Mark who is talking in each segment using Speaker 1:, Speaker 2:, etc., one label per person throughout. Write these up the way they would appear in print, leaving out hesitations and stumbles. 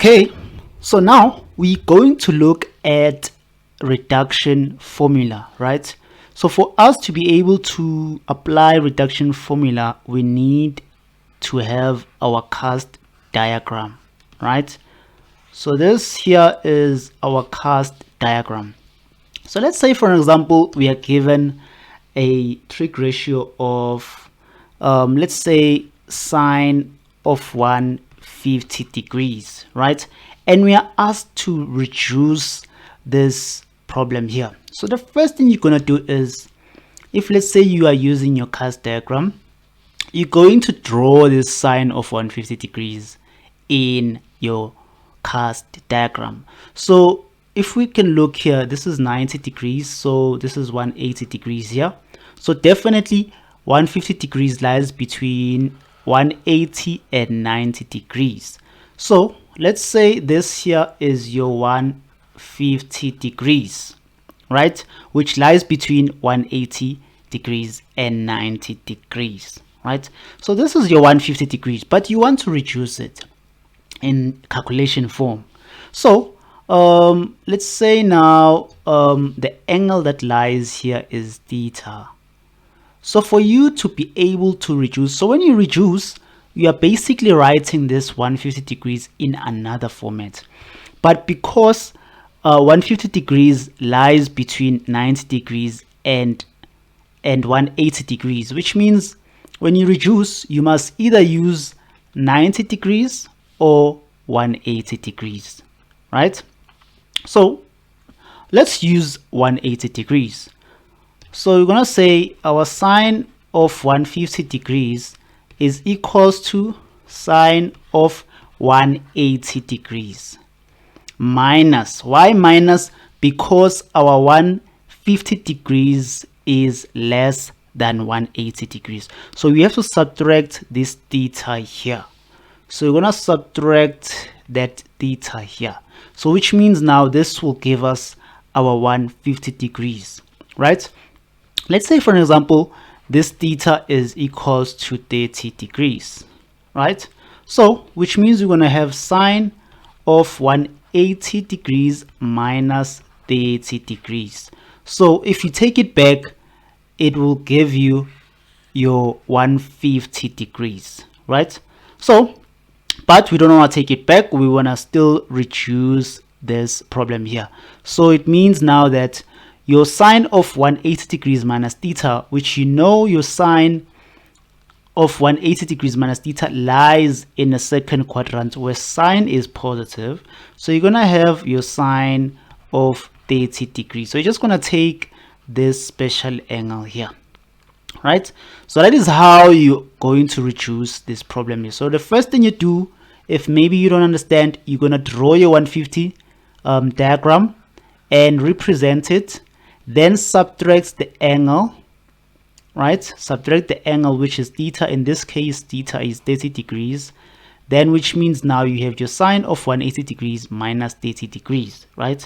Speaker 1: Okay, so now we're going to look at reduction formula, right? So for us to be able to apply reduction formula, we need to have our cast diagram, right? So this here is our cast diagram. So let's say, for example, we are given a trig ratio of let's say sine of 150 degrees, right? And we are asked to reduce this problem here. So the first thing you're going to do is, if let's say you are using your cast diagram, you're going to draw this sine of 150 degrees in your cast diagram. So if we can look here, this is 90 degrees, so this is 180 degrees here. So definitely 150 degrees lies between 180 and 90 degrees. So let's say this here is your 150 degrees, right, which lies between 180 degrees and 90 degrees, right? So this is your 150 degrees, but you want to reduce it in calculation form. So let's say now the angle that lies here is theta. So for you to be able to reduce, so when you reduce, you are basically writing this 150 degrees in another format. But because 150 degrees lies between 90 degrees and 180 degrees, which means when you reduce, you must either use 90 degrees or 180 degrees, right? So let's use 180 degrees. So we're gonna say our sine of 150 degrees is equals to sine of 180 degrees minus, why minus? Because our 150 degrees is less than 180 degrees, so we have to subtract this theta here. So we're gonna subtract that theta here, so which means now this will give us our 150 degrees, right? Let's say, for example, this theta is equals to 30 degrees, right? So which means we're going to have sine of 180 degrees minus 30 degrees. So if you take it back, it will give you your 150 degrees, right? So but we don't want to take it back, we want to still reduce this problem here. So it means now that your sine of 180 degrees minus theta, which you know your sine of 180 degrees minus theta lies in the second quadrant where sine is positive. So you're going to have your sine of 30 degrees. So you're just going to take this special angle here, right? So that is how you're going to reduce this problem here. So the first thing you do, if maybe you don't understand, you're going to draw your 150 diagram and represent it, then subtract the angle, right? Subtract the angle, which is theta. In this case, theta is 30 degrees. Then which means now you have your sine of 180 degrees minus 30 degrees, right?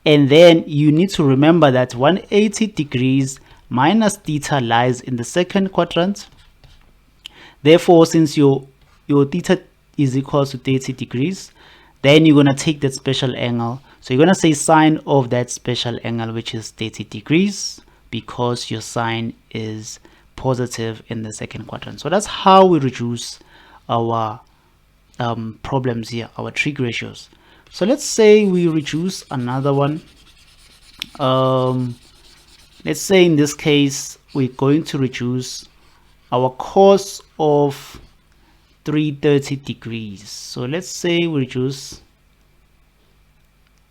Speaker 1: And then you need to remember that 180 degrees minus theta lies in the second quadrant. Therefore, since your theta is equal to 30 degrees, then you're going to take that special angle. So you're going to say sine of that special angle, which is 30 degrees, because your sine is positive in the second quadrant. So that's how we reduce our problems here, our trig ratios. So let's say we reduce another one. Let's say in this case, we're going to reduce our cos of 330 degrees. So let's say we reduce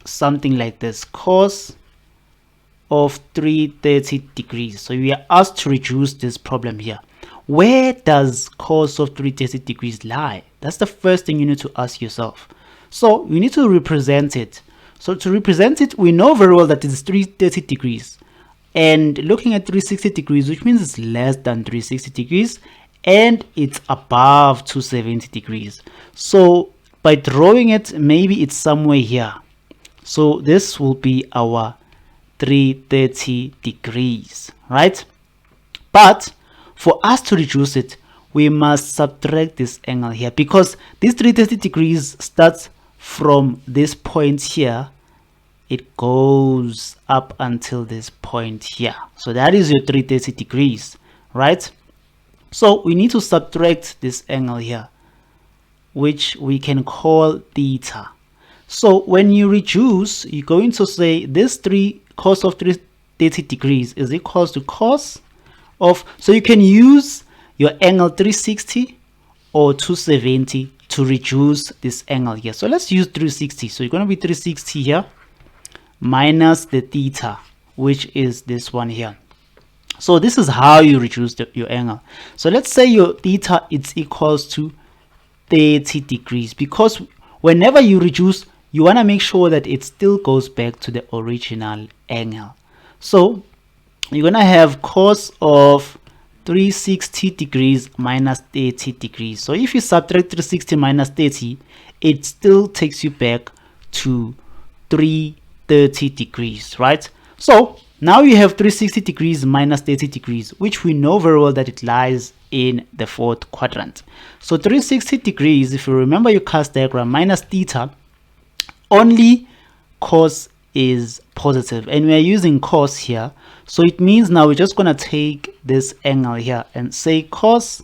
Speaker 1: something like this, cos of 330 degrees. So we are asked to reduce this problem here. Where does cos of 330 degrees lie? That's the first thing you need to ask yourself. So you need to represent it. So to represent it, we know very well that it's 330 degrees, and looking at 360 degrees, which means it's less than 360 degrees and it's above 270 degrees. So by drawing it, maybe it's somewhere here. So this will be our 330 degrees, right? But for us to reduce it, we must subtract this angle here, because this 330 degrees starts from this point here, it goes up until this point here. So that is your 330 degrees, right? So we need to subtract this angle here, which we can call theta. So when you reduce, you're going to say this cos of 330 degrees is equals to cos of, so you can use your angle 360 or 270 to reduce this angle here. So let's use 360. So you're going to be 360 here minus the theta, which is this one here. So this is how you reduce your angle. So let's say your theta is equals to 30 degrees, because whenever you reduce, you want to make sure that it still goes back to the original angle. So you're going to have cos of 360 degrees minus 30 degrees. So if you subtract 360 minus 30, it still takes you back to 330 degrees, right? So now you have 360 degrees minus 30 degrees, which we know very well that it lies in the fourth quadrant. So 360 degrees, if you remember your cos diagram, minus theta, only cos is positive, and we are using cos here. So it means now we're just going to take this angle here and say cos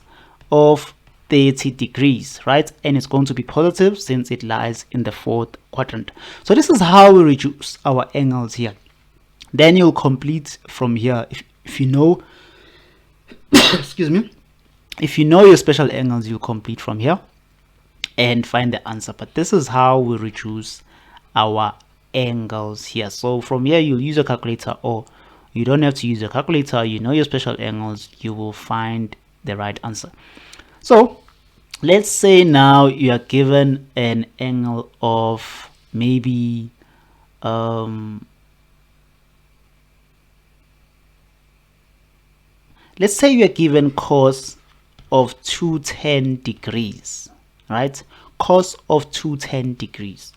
Speaker 1: of 30 degrees, right? And it's going to be positive since it lies in the fourth quadrant. So this is how we reduce our angles here. Then you'll complete from here. If you know, excuse me, if you know your special angles, you'll complete from here and find the answer. But this is how we reduce our angles here. So from here, you'll use a calculator, or you don't have to use a calculator. You know your special angles, you will find the right answer. So let's say now you are given an angle of maybe let's say you are given cos of 210 degrees, right? Cos of 210 degrees.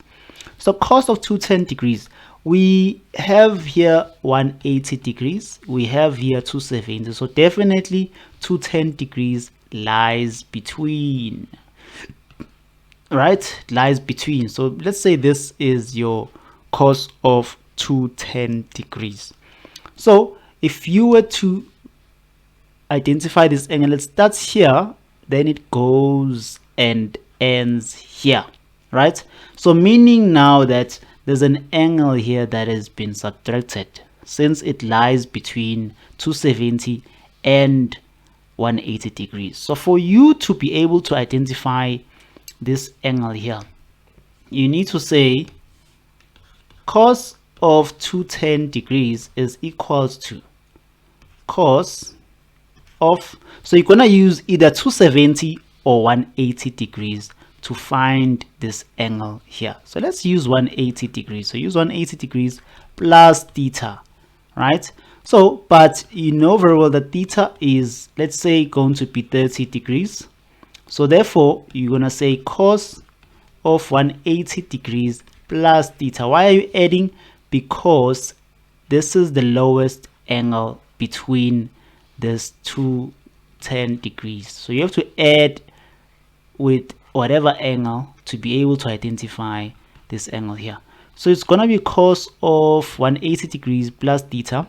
Speaker 1: So cos of 210 degrees, we have here 180 degrees, we have here 270. So definitely 210 degrees lies between, right? Lies between. So let's say this is your cos of 210 degrees. So if you were to identify this angle, it starts here, then it goes and ends here, right? So meaning now that there's an angle here that has been subtracted since it lies between 270 and 180 degrees. So for you to be able to identify this angle here, you need to say cos of 210 degrees is equals to cos of, so you're gonna use either 270 or 180 degrees to find this angle here. So let's use 180 degrees. So use 180 degrees plus theta, right? So but you know very well that theta is, let's say, going to be 30 degrees. So therefore you're gonna say cos of 180 degrees plus theta. Why are you adding? Because this is the lowest angle between this 210 degrees. So you have to add with whatever angle to be able to identify this angle here. So it's going to be cos of 180 degrees plus theta,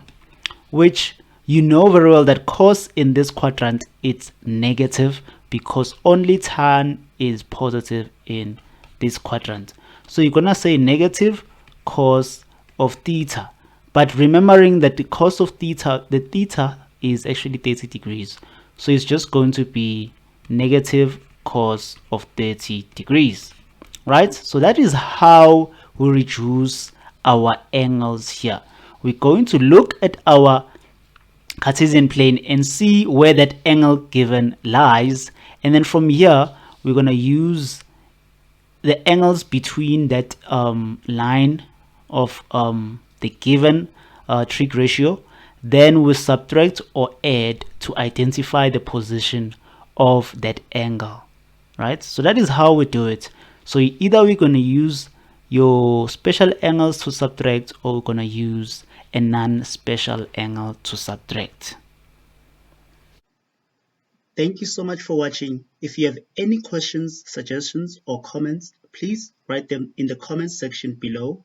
Speaker 1: which you know very well that cos in this quadrant, it's negative because only tan is positive in this quadrant. So you're going to say negative cos of theta. But remembering that the cos of theta, the theta is actually 30 degrees. So it's just going to be negative cos of 30 degrees, right? So that is how we reduce our angles here. We're going to look at our Cartesian plane and see where that angle given lies. And then from here, we're going to use the angles between that line of the given trig ratio. Then we subtract or add to identify the position of that angle, right? So that is how we do it. So either we're going to use your special angles to subtract, or we're going to use a non-special angle to subtract. Thank you so much for watching. If you have any questions, suggestions, or comments, please write them in the comment section below.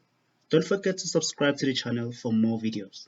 Speaker 1: Don't forget to subscribe to the channel for more videos.